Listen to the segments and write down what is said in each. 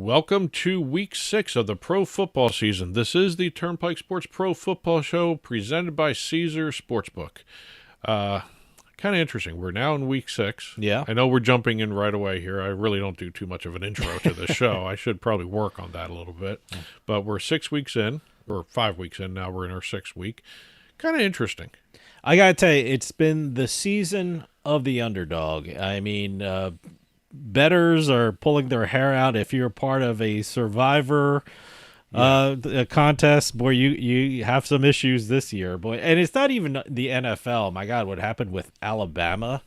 welcome to Week 6 of the pro football season. This is the Turnpike Sports Pro Football Show presented by Caesar Sportsbook. Kind of interesting. We're now in Week 6. Yeah. I know we're jumping in right away here. I really don't do too much of an intro to the show. I should probably work on that a little bit. But we're 6 weeks in, or 5 weeks in. Now we're in our 6th week. Kind of interesting. I got to tell you, it's been the season of the underdog. I mean, bettors are pulling their hair out. If you're part of a survivor a contest, boy, you have some issues this year, boy. And it's not even the NFL. My God, what happened with Alabama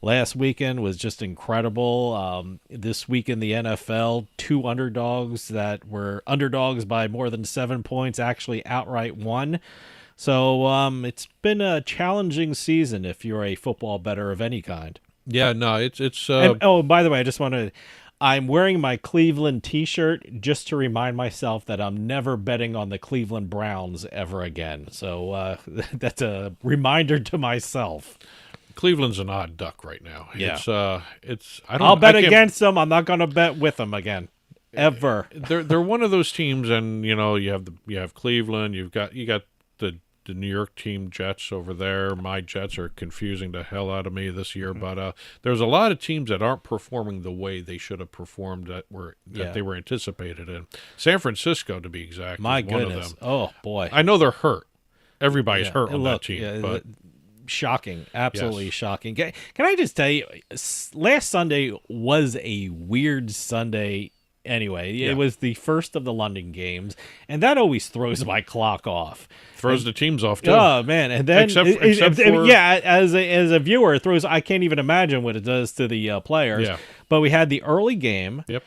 last weekend was just incredible. This week in the NFL, 2 underdogs that were underdogs by more than 7 points actually outright won. So it's been a challenging season if you're a football bettor of any kind. Yeah, no, it's And, oh, by the way, I just want to. I'm wearing my Cleveland T-shirt just to remind myself that I'm never betting on the Cleveland Browns ever again. So that's a reminder to myself. Cleveland's an odd duck right now. Yeah. I'll bet against them. I'm not going to bet with them again, ever. They're one of those teams, and you have Cleveland. You got the New York team Jets over there. My Jets are confusing the hell out of me this year, but there's a lot of teams that aren't performing the way they should have performed that they were anticipated in. San Francisco, to be exact, My is goodness. one of them. Oh boy. I know they're hurt. Everybody's hurt on that team. Yeah, but shocking. Absolutely shocking. Can I just tell you, last Sunday was a weird Sunday anyway. Yeah. It was the first of the London games, and that always throws my clock off. Throws the teams off too. Oh man! And then Except for, as a viewer, it throws. I can't even imagine what it does to the players. Yeah. But we had the early game. Yep.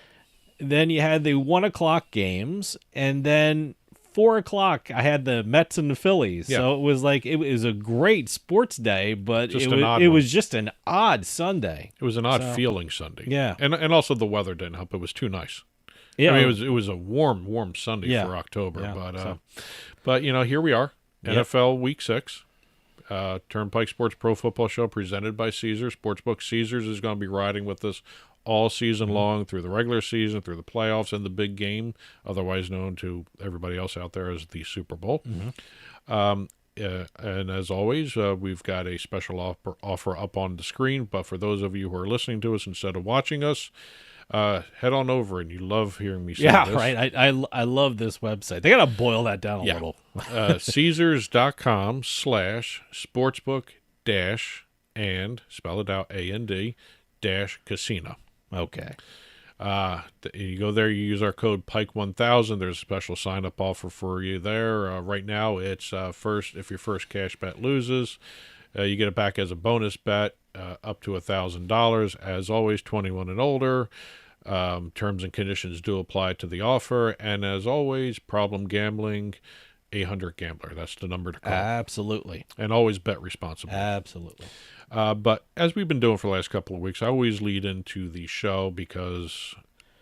Then you had the 1 o'clock games, and then 4 o'clock I had the Mets and the Phillies. Yeah. So it was like it was a great sports day, but it was just an odd Sunday. It was an odd feeling Sunday. Yeah. And also the weather didn't help. It was too nice. Yeah. I mean, it was a warm Sunday for October, Yeah, but here we are, Yep. NFL Week 6, Turnpike Sports Pro Football Show presented by Caesar Sportsbook. Caesars is going to be riding with us all season long through the regular season, through the playoffs, and the big game, otherwise known to everybody else out there as the Super Bowl. And as always, we've got a special offer up on the screen. But for those of you who are listening to us instead of watching us, head on over, and you love hearing me say this. Yeah, right. I love this website. They got to boil that down a little. Caesars.com/sportsbook and spell it out AND -casino. Okay. You go there, you use our code PIKE1000. There's a special sign-up offer for you there. Right now, it's if your first cash bet loses, you get it back as a bonus bet up to $1,000. As always, 21 and older. Terms and conditions do apply to the offer. And as always, problem gambling, 800-GAMBLER. That's the number to call. Absolutely. And always bet responsibly. Absolutely. But as we've been doing for the last couple of weeks, I always lead into the show because,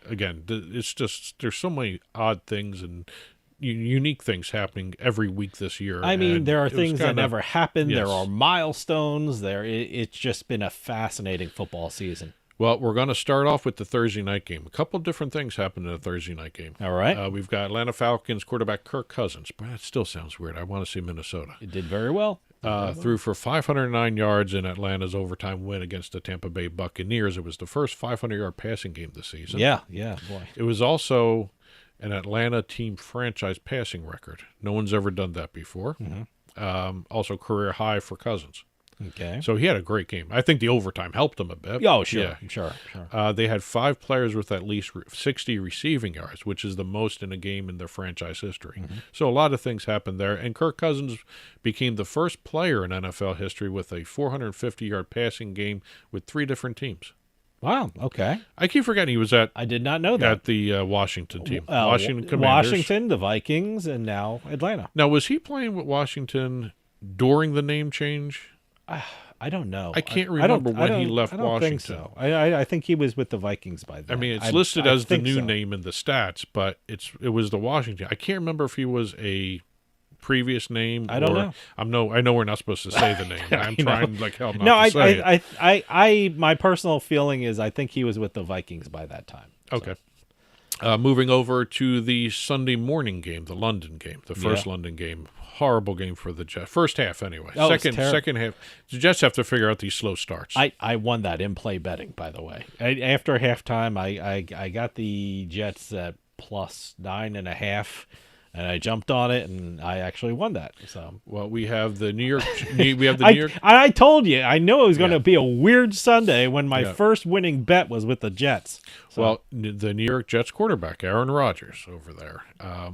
again, it's just there's so many odd things and unique things happening every week this year. I mean, there are things that never happened. Yes. There are milestones. It's just been a fascinating football season. Well, we're going to start off with the Thursday night game. A couple different things happened in the Thursday night game. All right. We've got Atlanta Falcons quarterback Kirk Cousins. But that still sounds weird. I want to see Minnesota. It did very well. Threw for 509 yards in Atlanta's overtime win against the Tampa Bay Buccaneers. It was the first 500-yard passing game this season. Yeah, boy. It was also an Atlanta team franchise passing record. No one's ever done that before. Also career high for Cousins. Okay. So he had a great game. I think the overtime helped him a bit. Oh, sure. They had 5 players with at least 60 receiving yards, which is the most in a game in their franchise history. So a lot of things happened there. And Kirk Cousins became the first player in NFL history with a 450-yard passing game with 3 different teams. Wow. Okay. I keep forgetting he was I did not know that. at the Washington team. Washington Commanders. Washington, the Vikings, and now Atlanta. Now, was he playing with Washington during the name change? I don't know. I can't remember when he left I don't Washington. think so. I think he was with the Vikings by then. I mean, it's listed as the new so. name in the stats, but it was the Washington. I can't remember if he was a previous name. I don't know. I know we're not supposed to say the name. I'm trying like hell not No, to say it. I my personal feeling is I think he was with the Vikings by that time. Okay. Moving over to the Sunday morning game, the London game, the first Yeah. London game. Horrible game for the Jets. First half, anyway. Oh, it's terrible. Second half, the Jets have to figure out these slow starts. I won that in play betting, by the way. After halftime, I got the Jets at plus 9.5, and I jumped on it, and I actually won that. So Well, we have the New York. We have the New York. I told you, I knew it was going to Yeah. be a weird Sunday when my Yeah. first winning bet was with the Jets. So, Well, the New York Jets quarterback, Aaron Rodgers, over there.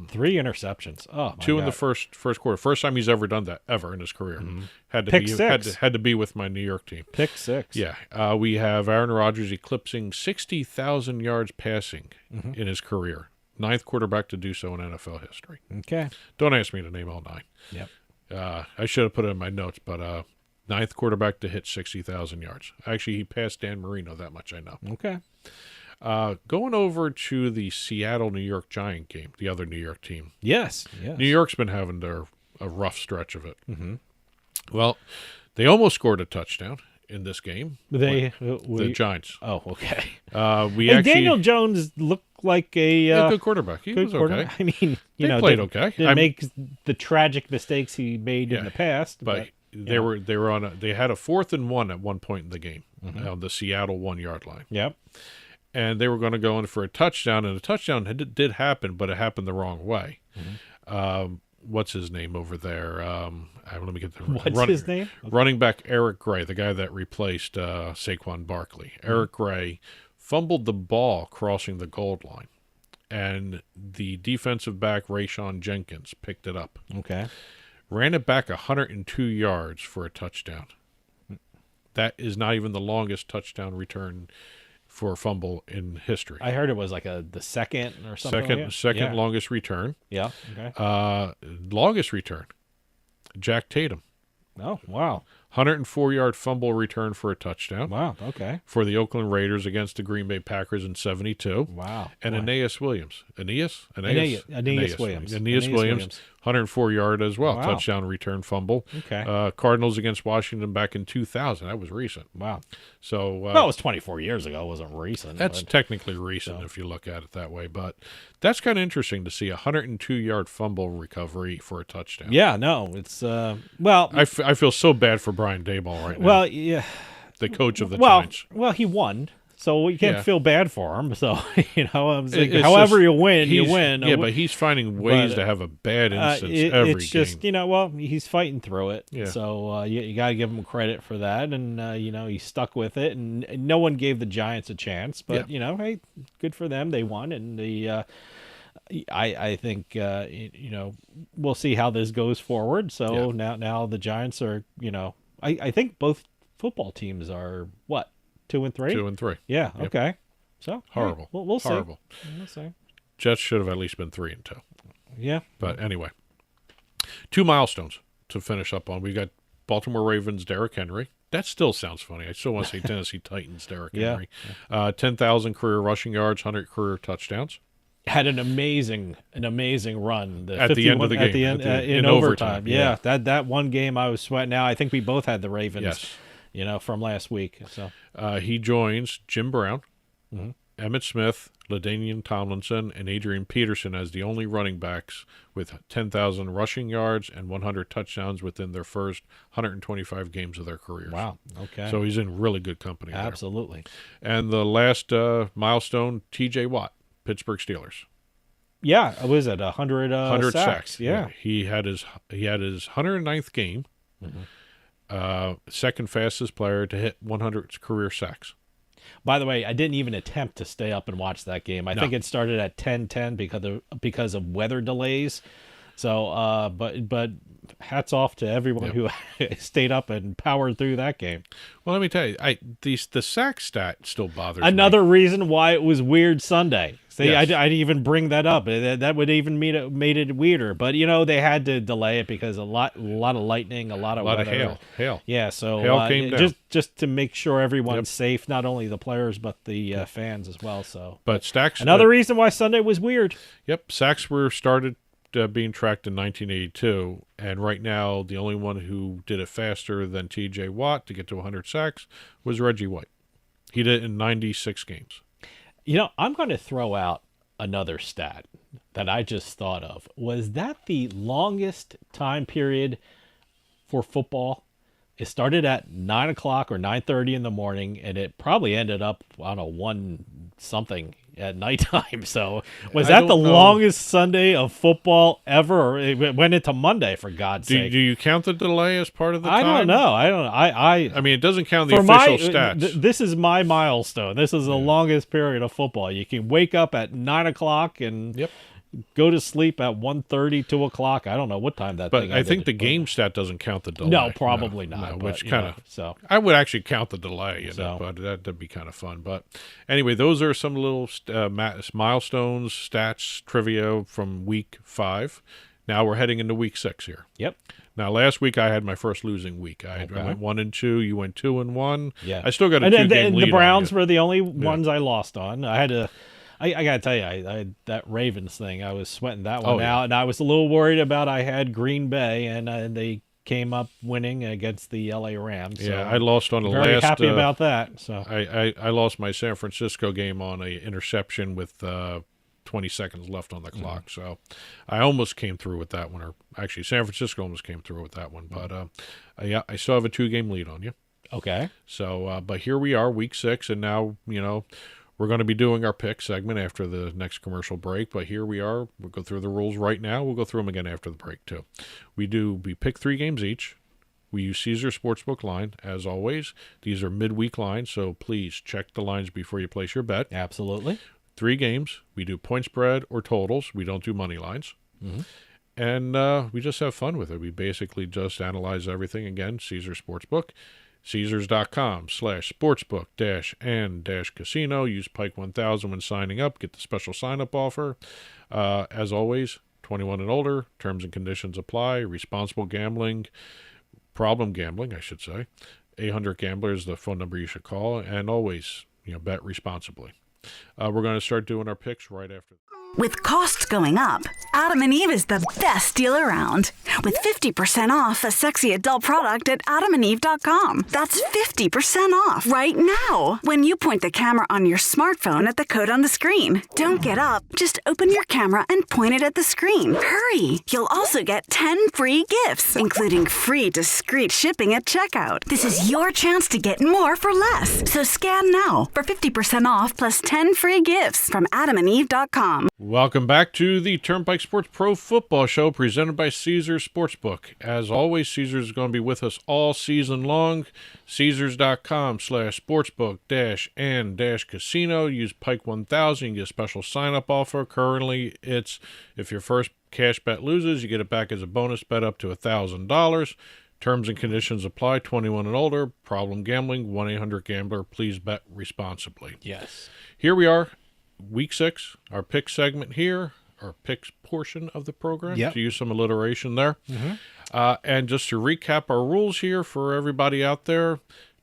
3 interceptions. Oh, my Two in the God. first quarter. First time he's ever done that ever in his career. Had to Pick be six. had to be with my New York team. Pick 6. Yeah, we have Aaron Rodgers eclipsing 60,000 yards passing in his career. 9th quarterback to do so in NFL history. Okay. Don't ask me to name all 9. Yep. I should have put it in my notes, but 9th quarterback to hit 60,000 yards. Actually, he passed Dan Marino, that much I know. Okay. Going over to the Seattle-New York Giant game, the other New York team. Yes. Yes. New York's been having a rough stretch of it. Well, they almost scored a touchdown in this game. The Giants. Oh, okay. We Hey, actually Daniel Jones looked like a good quarterback. He good was quarterback. okay. I mean, They played okay. Didn't make the tragic mistakes he made in Yeah, the past, but they had a 4th and 1 at one point in the game on the Seattle 1-yard line, Yep. and they were going to go in for a touchdown, and a touchdown did happen, but it happened the wrong way. What's his name over there? Let me get the What's his name? Running back Eric Gray, the guy that replaced Saquon Barkley. Eric Gray fumbled the ball crossing the goal line, and the defensive back Rayshon Jenkins picked it up, Okay. ran it back 102 yards for a touchdown. That is not even the longest touchdown return for a fumble in history. I heard it was like the second or something. Second yeah. longest return. Yeah. Okay. Longest return, Jack Tatum. Oh, wow. 104-yard fumble return for a touchdown Wow. Okay. for the Oakland Raiders against the Green Bay Packers in 72. Wow. And Boy. Aeneas Williams. Aeneas Williams. Aeneas Williams, 104-yard as well. Wow. Touchdown return fumble. Okay. Cardinals against Washington back in 2000. That was recent. Wow. So Well, it was 24 years ago. It wasn't recent. that's but- technically recent if you look at it that way. But that's kind of interesting to see a 102-yard fumble recovery for a touchdown. Yeah, no, it's well, I feel so bad for Brian Daboll right now, well, yeah, the coach of the well, Giants. well, he won, so you can't Yeah. feel bad for him. So I'm like, It's however just- you win, you he's- win. Yeah, but he's finding ways but, to have a bad instance every it's just game. well, he's fighting through it. Yeah. So you got to give him credit for that, and he stuck with it, and no one gave the Giants a chance. But hey, good for them, they won, and I think we'll see how this goes forward. So now the Giants are I think both football teams are what 2 and 3. 2 and 3. Yeah. Yep. Okay. So Horrible. We'll see. Horrible. We'll see. Jets should have at least been 3 and 2. Yeah. But anyway, 2 milestones to finish up on. We got Baltimore Ravens Derrick Henry. That still sounds funny. I still want to say Tennessee Titans Derrick Yeah. Henry. 10,000 career rushing yards, 100 career touchdowns. Had an amazing run At the end of the game. at the end in overtime. Yeah, that one game I was sweating out. I think we both had the Ravens. Yes. From last week. So He joins Jim Brown, Mm-hmm. Emmett Smith, LaDainian Tomlinson, and Adrian Peterson as the only running backs with 10,000 rushing yards and 100 touchdowns within their first 125 games of their careers. wow. Okay. So he's in really good company there. Absolutely. And the last milestone, T.J. Watt, Pittsburgh Steelers. Yeah. Was it 100? 100 sacks. Yeah. He had his 109th game. Mm-hmm. Second fastest player to hit 100 career sacks. By the way, I didn't even attempt to stay up and watch that game. I think it started at 10:10 because of weather delays. So, but hats off to everyone who stayed up and powered through that game. Well, let me tell you, the sack stat still bothers me. Another reason why it was weird Sunday. See, Yes. I didn't even bring that up. That would even made it weirder. But they had to delay it because a lot of lightning, a lot of weather. hail. Yeah, so Hail came down. just to make sure everyone's safe, not only the players but the fans as well. So, But stacks. another reason why Sunday was weird. Yep, sacks were started being tracked in 1982, and right now the only one who did it faster than T.J. Watt to get to 100 sacks was Reggie White. He did it in 96 games. I'm going to throw out another stat that I just thought of. Was that the longest time period for football? It started at 9 o'clock or 9:30 in the morning, and it probably ended up on a 1 something at nighttime. So was that the longest Sunday of football ever? Or it went into Monday, for God's sake. Do you count the delay as part of the time? I don't know. I mean, it doesn't count the official stats. This is my milestone. This is the longest period of football. You can wake up at 9 o'clock and go to sleep at 1:30, 2 o'clock. I don't know what time that but thing I think the game stat doesn't count the delay. No, probably not. No, but, which kind of so I would actually count the delay, but that'd be kind of fun. But anyway, those are some little milestones, stats, trivia from week 5. Now we're heading into week 6 here. Yep. Now, last week I had my first losing week. I went 1-2. You went 2-1. Yeah. I still got a 2-game lead. The Browns were the only ones I lost on. I had to. I got to tell you, I that Ravens thing, I was sweating that one out, and I was a little worried about I had Green Bay, and they came up winning against the L.A. Rams. So I lost on the very last. Happy about that. So I lost my San Francisco game on an interception with 20 seconds left on the clock. So I almost came through with that one, or actually San Francisco almost came through with that one. But I still have a 2-game lead on you. Okay. So, but here we are, week 6, and now we're going to be doing our pick segment after the next commercial break, but here we are. We'll go through the rules right now. We'll go through them again after the break, too. We pick 3 games each. We use Caesar Sportsbook line, as always. These are midweek lines, so please check the lines before you place your bet. Absolutely. 3 games. We do point spread or totals. We don't do money lines. Mm-hmm. And we just have fun with it. We basically just analyze everything. Again, Caesar Sportsbook. Caesars.com/sportsbook-and-casino. Use Pike 1000 when signing up. Get the special sign-up offer. As always, 21 and older. Terms and conditions apply. Responsible gambling. Problem gambling, I should say. 800-GAMBLER is the phone number you should call. And always, bet responsibly. We're going to start doing our picks right after. With costs going up, Adam and Eve is the best deal around. With 50% off a sexy adult product at adamandeve.com. That's 50% off right now when you point the camera on your smartphone at the code on the screen. Don't get up. Just open your camera and point it at the screen. Hurry. You'll also get 10 free gifts, including free discreet shipping at checkout. This is your chance to get more for less. So scan now for 50% off plus 10 free gifts from adamandeve.com. Welcome back to the Turnpike Sports Pro Football Show presented by Caesar Sportsbook. As always, Caesar is going to be with us all season long. Caesars.com/sportsbook-and-casino. Use Pike 1000. You get a special sign-up offer. Currently, it's if your first cash bet loses, you get it back as a bonus bet up to $1,000. Terms and conditions apply. 21 and older. Problem gambling. 1-800-GAMBLER. Please bet responsibly. Yes. Here we are. Week 6, our pick segment here, our picks portion of the program, to use some alliteration there. Mm-hmm. And just to recap our rules here for everybody out there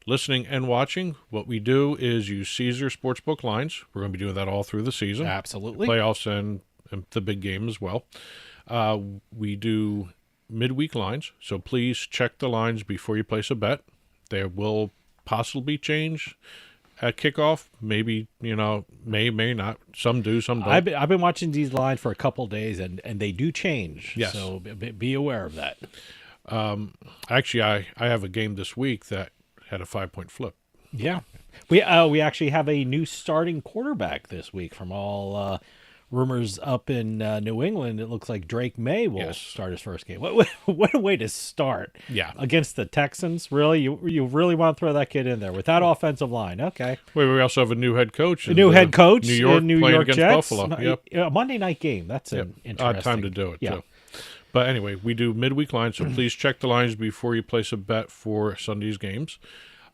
listening and watching, what we do is use Caesar Sportsbook lines. We're going to be doing that all through the season. Absolutely. Playoffs and the big game as well. We do midweek lines, so please check the lines before you place a bet. They will possibly change at kickoff, maybe, may not. Some do, some don't. I've been watching these lines for a couple of days, and they do change. Yes. So be aware of that. Actually, I have a game this week that had a 5-point flip. Yeah. We actually have a new starting quarterback this week from all rumors up in New England. It looks like Drake May will start his first game. What a way to start! Yeah, against the Texans. Really, you really want to throw that kid in there with that offensive line? Okay. Wait, we also have a new head coach. A new head coach New York, in New playing York against Jets. Buffalo. Yep. A Monday night game. That's an interesting. Odd time to do it. Too. But anyway, we do midweek lines, so please check the lines before you place a bet for Sunday's games.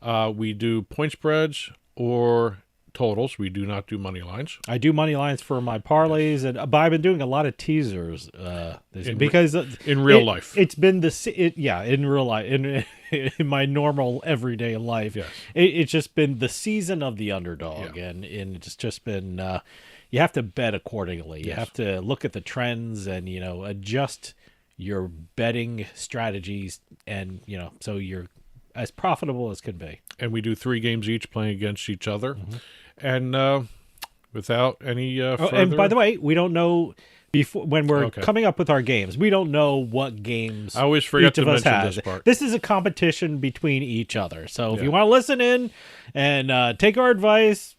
We do point spreads or totals. We do not do money lines. I do money lines for my parlays, but I've been doing a lot of teasers because in real life, it's been in real life in my normal everyday life. Yes. It's just been the season of the underdog, and it's just been you have to bet accordingly. You have to look at the trends and adjust your betting strategies, and so you're as profitable as can be. And we do 3 games each playing against each other. Mm-hmm. And Without any further... And by the way, we don't know when we're Okay. coming up with our games. We don't know what games I always forget each to of us mention has. this part. This is a competition between each other. So if Yeah. you want to listen in and take our advice,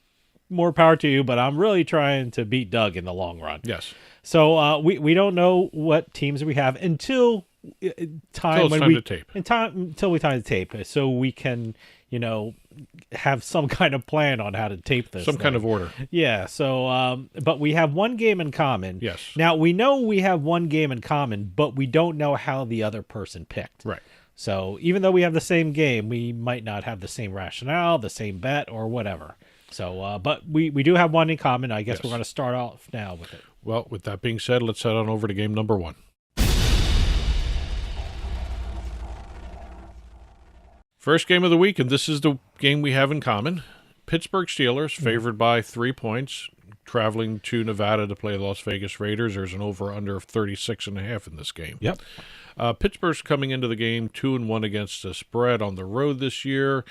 more power to you. But I'm really trying to beat Doug in the long run. Yes. So we don't know what teams we have until Until it's time to tape. Until we time to tape, so we can have some kind of plan on how to tape this. Some kind thing. of order. Yeah. So but we have one game in common. Yes. Now we know we have one game in common, but we don't know how the other person picked. Right. So even though we have the same game, we might not have the same rationale, the same bet, or whatever. So, but we do have one in common. I guess Yes. we're going to start off now with it. Well, with that being said, let's head on over to game number 1. First game of the week, and this is the game we have in common. Pittsburgh Steelers, favored by 3 points, traveling to Nevada to play the Las Vegas Raiders. There's an over-under of 36.5 in this game. Yep. Pittsburgh's coming into the game 2-1 against the spread on the road this year,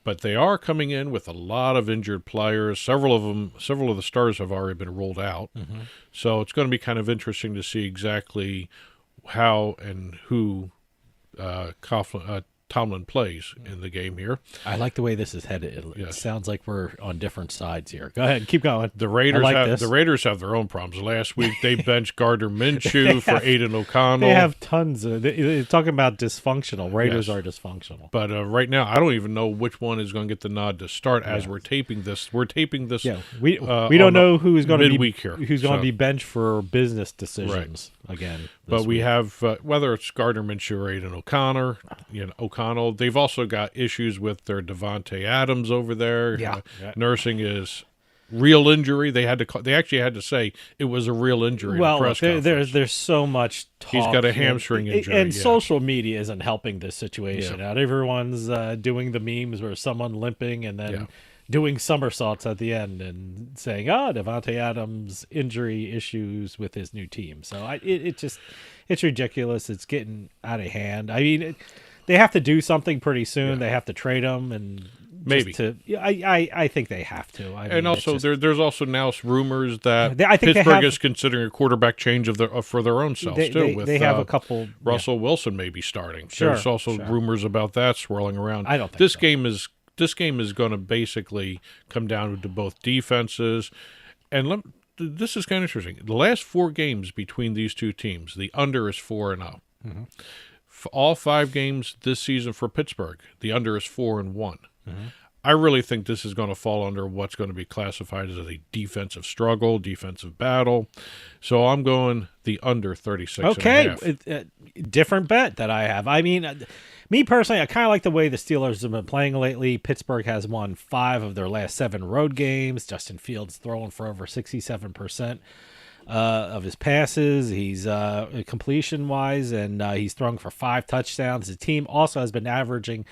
but they are coming in with a lot of injured players. Several of the stars have already been rolled out. Mm-hmm. So it's going to be kind of interesting to see exactly how and who Tomlin plays in the game here. I like the way this is headed. It Yes. sounds like we're on different sides here. Go ahead, keep going. The Raiders I like this. the Raiders have their own problems. Last week they benched Gardner Minshew for Aiden O'Connell. They have tons of. They're talking about dysfunctional. Raiders Yes. are dysfunctional. But right now, I don't even know which one is going to get the nod to start as we're taping this. We're taping this. Yeah, we on don't the know who's going to be midweek here. who's going to So- be benched for business decisions again. But this we week. have whether it's Gardner Minshew or Aiden O'Connell. They've also got issues with their Devontae Adams over there. Yeah. Nursing is real injury. They actually had to say it was a real injury. Well, in the press conference. there's so much talk. He's got a here. hamstring injury, and yeah. social media isn't helping this situation Yeah. out. Everyone's doing the memes where someone limping and then Yeah. doing somersaults at the end and saying, Devontae Adams injury issues with his new team. So it's ridiculous. It's getting out of hand. I mean, they have to do something pretty soon. Yeah. They have to trade him and Maybe. I think they have to. I mean, And also, it's just- there's also now rumors that I think they Pittsburgh have- is considering a quarterback change for their own selves they, too. they, with they have a couple. Russell Wilson may be starting. Sure, There's also sure. rumors about that swirling around. I don't think this so. game is going to basically come down to both defenses, and this is kind of interesting. The last 4 games between these two teams, the under is 4-0. Mm-hmm. For all 5 games this season for Pittsburgh, the under is 4-1. Mm-hmm. I really think this is going to fall under what's going to be classified as a defensive struggle, defensive battle. So I'm going the under 36. Okay, different bet that I have. I mean, me personally, I kind of like the way the Steelers have been playing lately. Pittsburgh has won 5 of their last 7 road games. Justin Fields throwing for over 67% of his passes. He's completion-wise, and he's throwing for 5 touchdowns. The team also has been averaging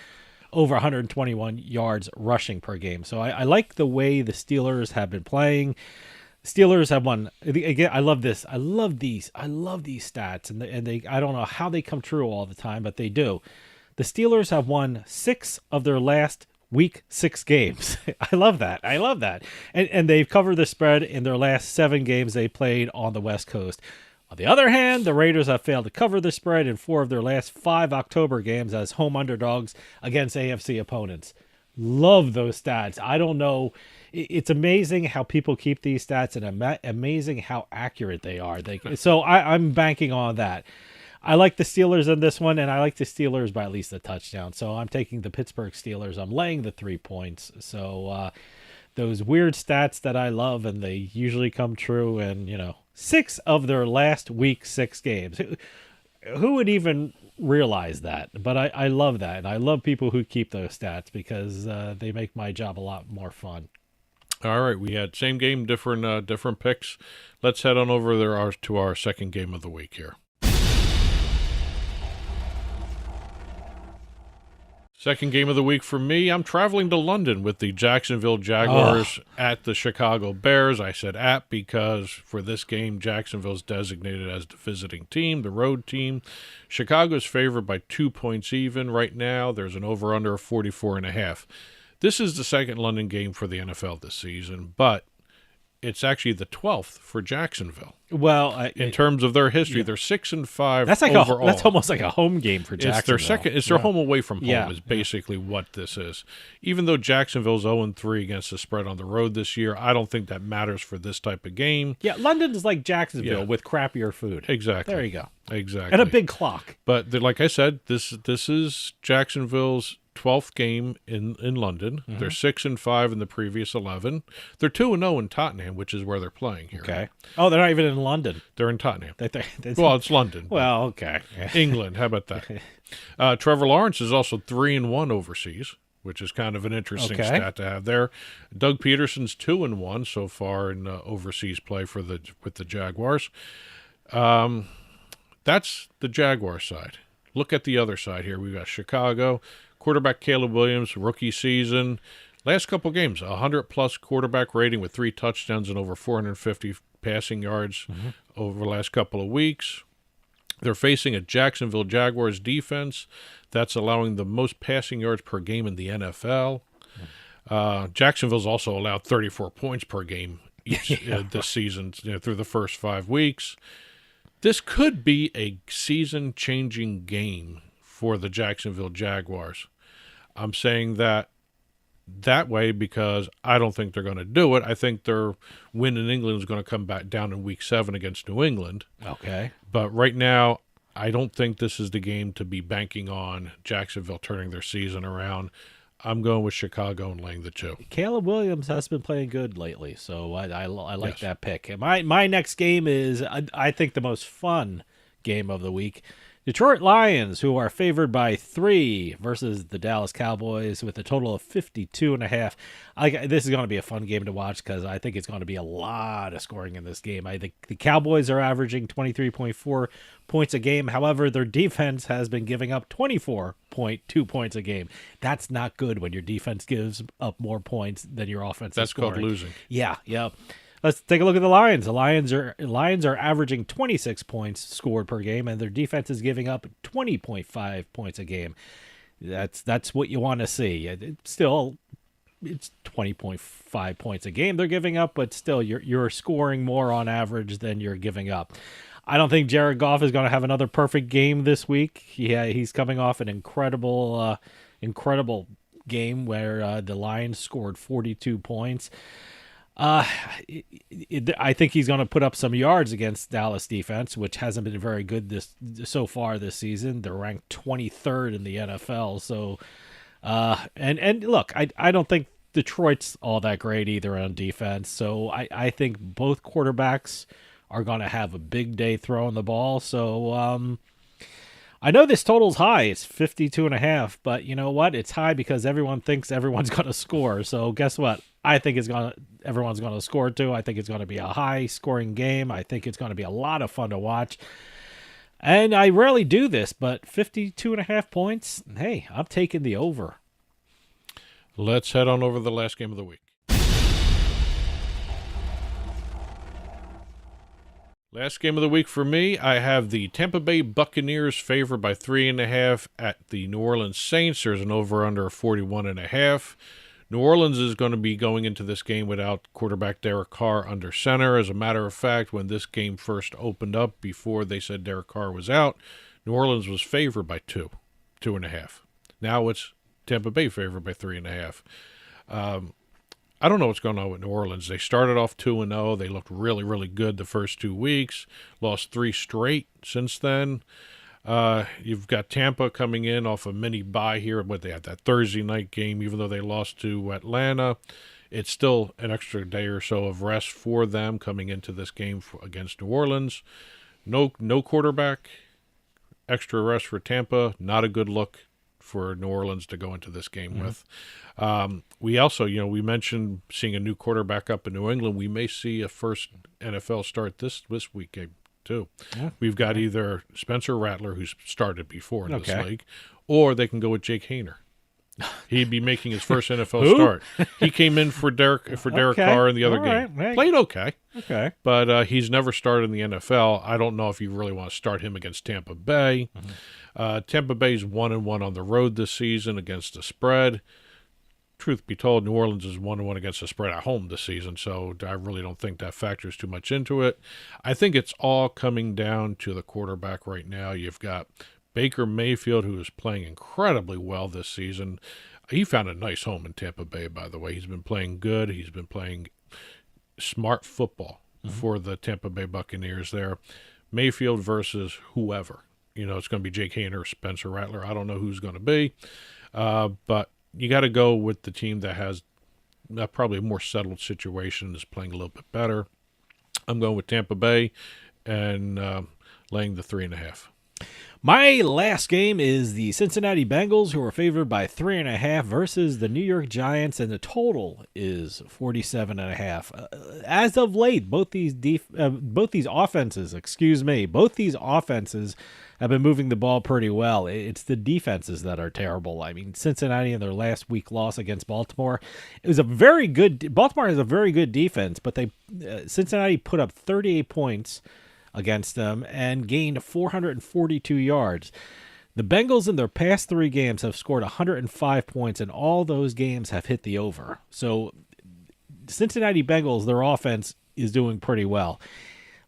over 121 yards rushing per game. So I like the way the Steelers have been playing. Steelers have won again. I love this. I love these stats, and they I don't know how they come true all the time, but they do. The Steelers have won 6 of their last week 6 games. I love that. And they've covered the spread in their last 7 games they played on the West Coast. On the other hand, the Raiders have failed to cover the spread in 4 of their last 5 October games as home underdogs against AFC opponents. Love those stats. I don't know. It's amazing how people keep these stats and amazing how accurate they are. So I'm banking on that. I like the Steelers in this one, and I like the Steelers by at least a touchdown. So I'm taking the Pittsburgh Steelers. I'm laying the 3 points. So those weird stats that I love, and they usually come true, and 6 of their last week 6 games. Who would even realize that? But I love that, and I love people who keep those stats because they make my job a lot more fun. All right, we had same game, different picks. Let's head on over there to our second game of the week here. Second game of the week for me, I'm traveling to London with the Jacksonville Jaguars at the Chicago Bears. I said at because for this game, Jacksonville's designated as the visiting team, the road team. Chicago's favored by 2 points even right now. There's an over-under of 44.5. This is the second London game for the NFL this season, but it's actually the 12th for Jacksonville. Well, In terms of their history, they're 6-5 that's like overall. that's almost like a home game for Jacksonville. It's their second. It's their home away from home. Yeah. Is basically what this is. Even though Jacksonville's 0-3 against the spread on the road this year, I don't think that matters for this type of game. Yeah, London is like Jacksonville Yeah. with crappier food. Exactly. There you go. Exactly. And a big clock. But like I said, this is Jacksonville's 12th game in London. Mm-hmm. They're 6-5 in the previous 11. They're 2-0 in Tottenham, which is where they're playing here. Okay. Oh, they're not even in London. They're in Tottenham. They- Well, it's London. but well, okay. England. How about that? Trevor Lawrence is also 3-1 overseas, which is kind of an interesting Okay. stat to have there. Doug Peterson's 2-1 so far in overseas play with the Jaguars. That's the Jaguar side. Look at the other side here. We've got Chicago. Quarterback Caleb Williams, rookie season. Last couple games, 100-plus quarterback rating with 3 touchdowns and over 450 passing yards over the last couple of weeks. They're facing a Jacksonville Jaguars defense that's allowing the most passing yards per game in the NFL. Jacksonville's also allowed 34 points per game this season through the first 5 weeks. This could be a season-changing game for the Jacksonville Jaguars. I'm saying that way because I don't think they're going to do it. I think their win in England is going to come back down in Week 7 against New England. Okay. But right now, I don't think this is the game to be banking on Jacksonville turning their season around. I'm going with Chicago and laying the 2. Caleb Williams has been playing good lately, so I like Yes. that pick. And my next game is, I think, the most fun game of the week. Detroit Lions, who are favored by 3 versus the Dallas Cowboys with a total of 52.5. This is going to be a fun game to watch because I think it's going to be a lot of scoring in this game. I think the Cowboys are averaging 23.4 points a game. However, their defense has been giving up 24.2 points a game. That's not good when your defense gives up more points than your offense That's is scoring. called losing. Yeah. Let's take a look at the Lions. The Lions are averaging 26 points scored per game, and their defense is giving up 20.5 points a game. That's what you want to see. It's 20.5 points a game they're giving up, but still you're scoring more on average than you're giving up. I don't think Jared Goff is going to have another perfect game this week. He's coming off an incredible game where the Lions scored 42 points. I think he's going to put up some yards against Dallas defense, which hasn't been very good so far this season. They're ranked 23rd in the NFL. So, and look, I don't think Detroit's all that great either on defense. So I think both quarterbacks are going to have a big day throwing the ball. So, I know this total's high. It's 52.5, but you know what? It's high because everyone thinks everyone's going to score. So guess what? I think everyone's going to score too. I think it's going to be a high-scoring game. I think it's going to be a lot of fun to watch. And I rarely do this, but 52.5 points, hey, I'm taking the over. Let's head on over to the last game of the week. Last game of the week for me, I have the Tampa Bay Buccaneers favored by 3.5 at the New Orleans Saints. There's an over-under of 41.5. New Orleans is going to be going into this game without quarterback Derek Carr under center. As a matter of fact, when this game first opened up, before they said Derek Carr was out, New Orleans was favored by 2.5. Now it's Tampa Bay favored by 3.5. I don't know what's going on with New Orleans. They started off 2-0. They looked really, really good the first 2 weeks. Lost 3 straight since then. You've got Tampa coming in off a mini bye here, but they had that Thursday night game, even though they lost to Atlanta. It's still an extra day or so of rest for them coming into this game against New Orleans. No quarterback, extra rest for Tampa. Not a good look for New Orleans to go into this game with. We also, we mentioned seeing a new quarterback up in New England. We may see a first NFL start this week too. Yeah. We've got either Spencer Rattler, who's started before in this Okay. league, or they can go with Jake Hayner. He'd be making his first NFL Who? start. He came in for Derek Okay. Carr in the other All game. right. Hey. Played okay, Okay. but he's never started in the NFL. I don't know if you really want to start him against Tampa Bay. Tampa Bay's 1-1 on the road this season against the spread. truth be told, New Orleans is 1-1 against the spread at home this season, so I really don't think that factors too much into it. I think it's all coming down to the quarterback right now. You've got Baker Mayfield, who is playing incredibly well this season. He found a nice home in Tampa Bay, by the way. He's been playing good. He's been playing smart football for the Tampa Bay Buccaneers there. Mayfield versus whoever. It's going to be Jake Haener or Spencer Rattler. I don't know who's going to be. But you got to go with the team that has probably a more settled situation, is playing a little bit better. I'm going with Tampa Bay and laying the 3.5. My last game is the Cincinnati Bengals, who are favored by 3.5 versus the New York Giants, and the total is 47.5. As of late, both these offenses have been moving the ball pretty well. It's the defenses that are terrible. I mean, Cincinnati in their last week loss against Baltimore, Baltimore has a very good defense, but Cincinnati put up 38 points against them and gained 442 yards. The Bengals in their past 3 games have scored 105 points, and all those games have hit the over. So Cincinnati Bengals, their offense is doing pretty well.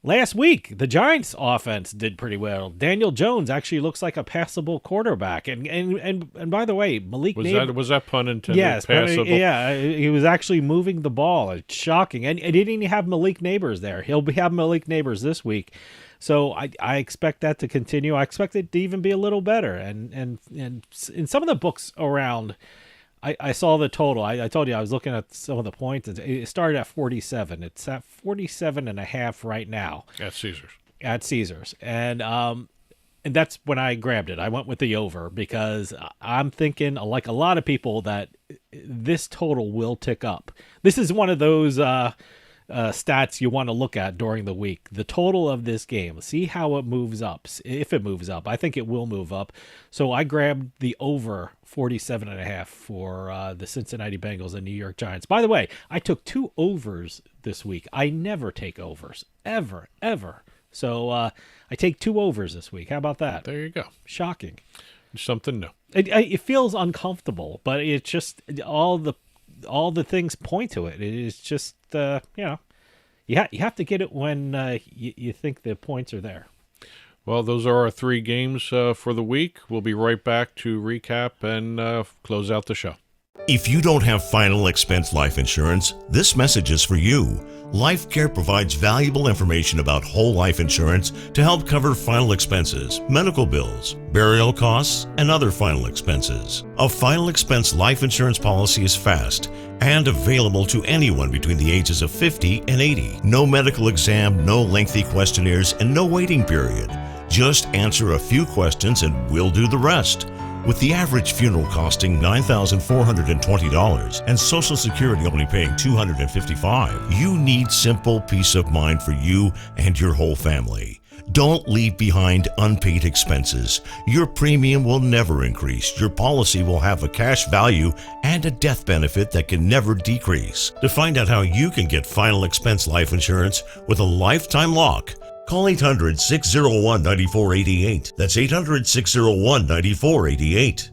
Last week, the Giants' offense did pretty well. Daniel Jones actually looks like a passable quarterback. And by the way, Malik Neighbors... Was that pun intended? Yes, passable? he was actually moving the ball. It's shocking. And he didn't even have Malik Neighbors there. He'll have Malik Neighbors this week. So I expect that to continue. I expect it to even be a little better. And in some of the books around... I saw the total. I told you I was looking at some of the points. It started at 47. It's at 47.5 right now. At Caesars. And that's when I grabbed it. I went with the over because I'm thinking, like a lot of people, that this total will tick up. This is one of those stats you want to look at during the week. The total of this game. See how it moves up. If it moves up. I think it will move up. So I grabbed the over 47.5 for the Cincinnati Bengals and New York Giants. By the way, I took 2 overs this week. I never take overs. Ever. So I take 2 overs this week. How about that? There you go. Shocking. Something new. It feels uncomfortable, but it's just all the things point to it. It is just, you have to get it when you think the points are there. Well, those are our 3 games for the week. We'll be right back to recap and close out the show. If you don't have final expense life insurance, this message is for you. LifeCare provides valuable information about whole life insurance to help cover final expenses, medical bills, burial costs, and other final expenses. A final expense life insurance policy is fast and available to anyone between the ages of 50 and 80. No medical exam, no lengthy questionnaires, and no waiting period. Just answer a few questions and we'll do the rest. With the average funeral costing $9,420 and Social Security only paying $255, you need simple peace of mind for you and your whole family. Don't leave behind unpaid expenses. Your premium will never increase. Your policy will have a cash value and a death benefit that can never decrease. To find out how you can get final expense life insurance with a lifetime lock, call 800-601-9488. That's 800-601-9488.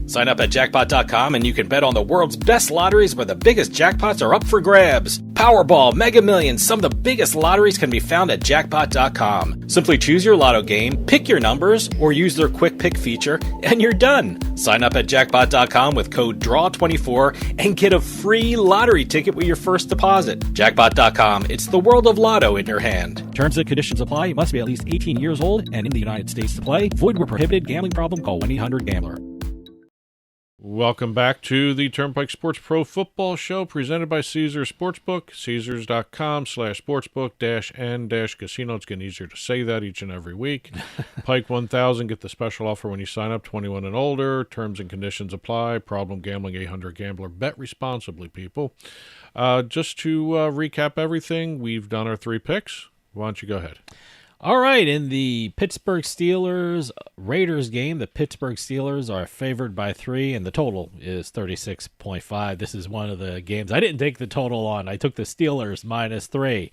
Sign up at jackpot.com and you can bet on the world's best lotteries where the biggest jackpots are up for grabs. Powerball, Mega Millions, some of the biggest lotteries can be found at jackpot.com. Simply choose your lotto game, pick your numbers, or use their quick pick feature, and you're done. Sign up at jackpot.com with code DRAW24 and get a free lottery ticket with your first deposit. Jackpot.com, it's the world of lotto in your hand. Terms and conditions apply. You must be at least 18 years old and in the United States to play. Void where prohibited. Gambling problem? Call 1-800-GAMBLER. Welcome back to the Turnpike Sports Pro Football Show presented by Caesars Sportsbook, Caesars.com/sportsbook-n-casino. It's getting easier to say that each and every week. Pike 1000, get the special offer when you sign up, 21 and older. Terms and conditions apply. Problem gambling, 800-GAMBLER. Bet responsibly, people. Just to recap everything, we've done our 3 picks. Why don't you go ahead? All right, in the Pittsburgh Steelers-Raiders game, the Pittsburgh Steelers are favored by 3, and the total is 36.5. This is one of the games I didn't take the total on. I took the Steelers -3.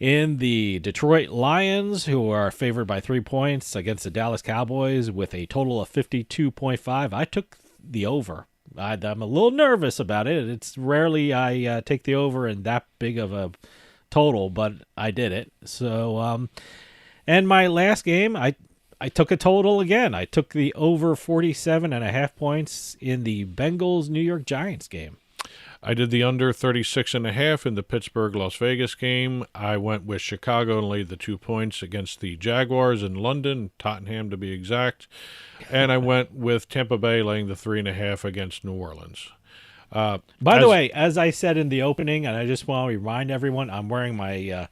In the Detroit Lions, who are favored by 3 points against the Dallas Cowboys with a total of 52.5, I took the over. I'm a little nervous about it. It's rarely I take the over in that big of a total, but I did it. So, and my last game, I took a total again. I took the over 47.5 points in the Bengals New York Giants game. I did the under 36.5 in the Pittsburgh-Las Vegas game. I went with Chicago and laid the 2 points against the Jaguars in London, Tottenham to be exact. And I went with Tampa Bay laying the 3.5 against New Orleans. By the way, as I said in the opening, and I just want to remind everyone, I'm wearing my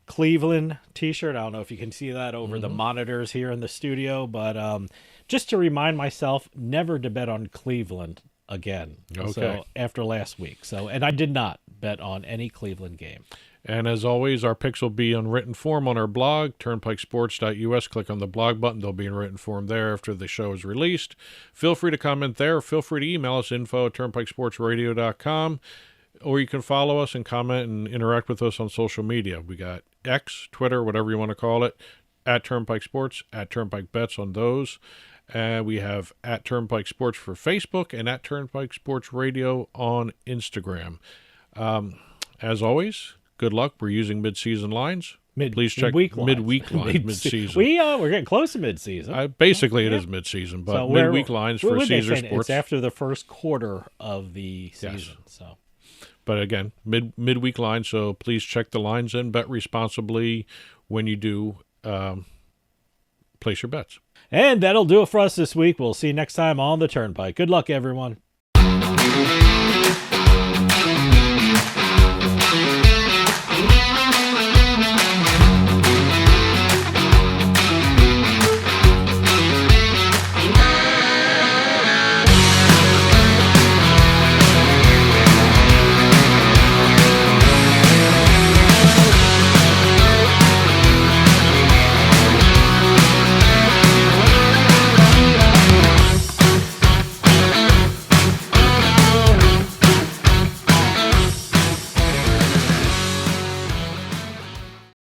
Cleveland t-shirt. I don't know if you can see that over the monitors here in the studio, but just to remind myself never to bet on Cleveland again. Okay. So after last week. And I did not bet on any Cleveland game. And as always, our picks will be in written form on our blog, turnpikesports.us. Click on the blog button. They'll be in written form there after the show is released. Feel free to comment there. Feel free to email us, info@turnpikesportsradio.com. Or you can follow us and comment and interact with us on social media. We got X, Twitter, whatever you want to call it, @Turnpike Sports, @Turnpike Bets on those. And we have @Turnpike Sports for Facebook and @Turnpike Sports Radio on Instagram. As always, good luck. We're using mid-season lines. Please check midweek lines, mid-season. We're getting close to mid-season. Basically, it is mid-season, but so midweek lines for Caesar Sports. It's after the first quarter of the season. Yes. So, but again, midweek lines. So please check the lines in. Bet responsibly when you do place your bets. And that'll do it for us this week. We'll see you next time on the Turnpike. Good luck, everyone.